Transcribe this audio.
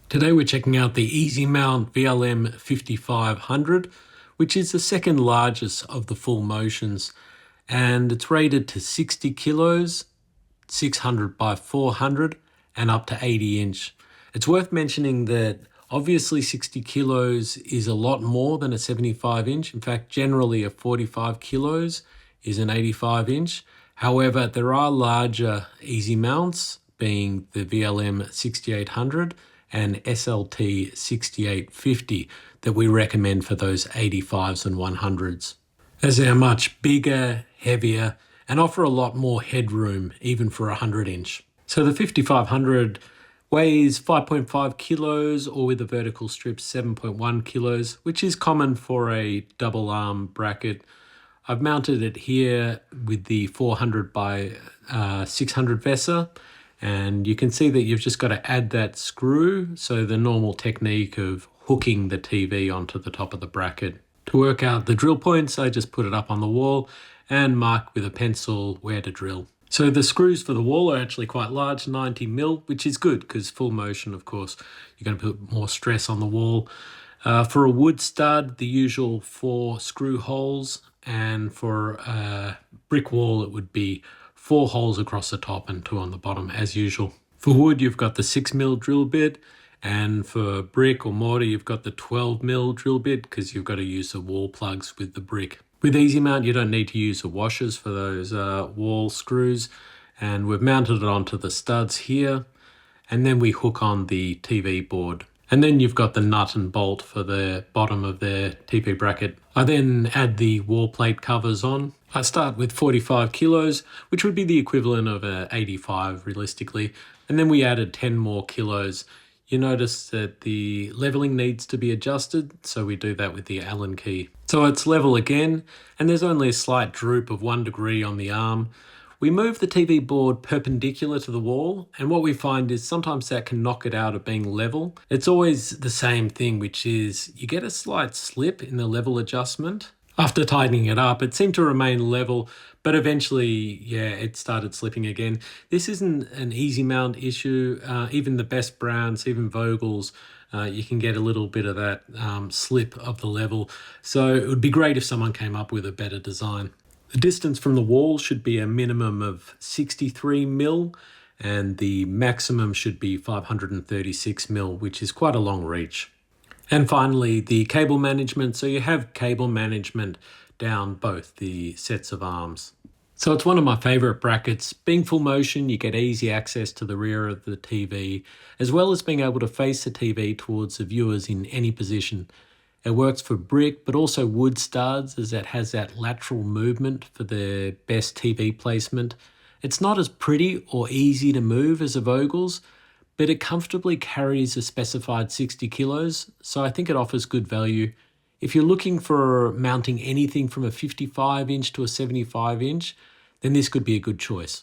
Today we're checking out the Ezymount VLM5500, which is the second largest of the full motions, and it's rated to 60 kilos, 600 by 400 and up to 80 inch. It's worth mentioning that obviously 60 kilos is a lot more than a 75 inch. In fact, generally a 45 kilos is an 85 inch. However, there are larger Ezymounts, being the VLM 6800 and SLT 6850 that we recommend for those 85s and 100s, as they are much bigger, heavier, and offer a lot more headroom even for a 100 inch. So the 5500 weighs 5.5 kilos, or with a vertical strip 7.1 kilos, which is common for a double arm bracket. I've mounted it here with the 400 by 600 VESA, and you can see that you've just got to add that screw, so the normal technique of hooking the TV onto the top of the bracket. To work out the drill points, I just put it up on the wall and mark with a pencil where to drill. So the screws for the wall are actually quite large, 90 mil, which is good because full motion, of course, you're going to put more stress on the wall. For a wood stud, the usual 4 screw holes, and for a brick wall, it would be 4 holes across the top and 2 on the bottom as usual. For wood, you've got the 6 mil drill bit, and for brick or mortar, you've got the 12 mil drill bit because you've got to use the wall plugs with the brick. With Ezymount, you don't need to use the washers for those wall screws, and we've mounted it onto the studs here, and then we hook on the TV board. And then you've got the nut and bolt for the bottom of the TV bracket. I then add the wall plate covers on. I start with 45 kilos, which would be the equivalent of a 85 realistically, and then we added 10 more kilos. You notice that the leveling needs to be adjusted, so we do that with the Allen key. So it's level again, and there's only a slight droop of 1 degree on the arm. We move the TV board perpendicular to the wall, and what we find is sometimes that can knock it out of being level. It's always the same thing, which is you get a slight slip in the level adjustment. After tightening it up, it seemed to remain level, but eventually, it started slipping again. This isn't an Ezymount issue. Even the best brands, even Vogel's, you can get a little bit of that slip of the level. So it would be great if someone came up with a better design. The distance from the wall should be a minimum of 63 mil, and the maximum should be 536 mil, which is quite a long reach. And finally, the cable management. So you have cable management down both the sets of arms. So it's one of my favorite brackets. Being full motion, you get easy access to the rear of the TV, as well as being able to face the TV towards the viewers in any position. It works for brick, but also wood studs, as it has that lateral movement for the best TV placement. It's not as pretty or easy to move as a Vogel's, but it comfortably carries a specified 60 kilos, so I think it offers good value. If you're looking for mounting anything from a 55 inch to a 75 inch, then this could be a good choice.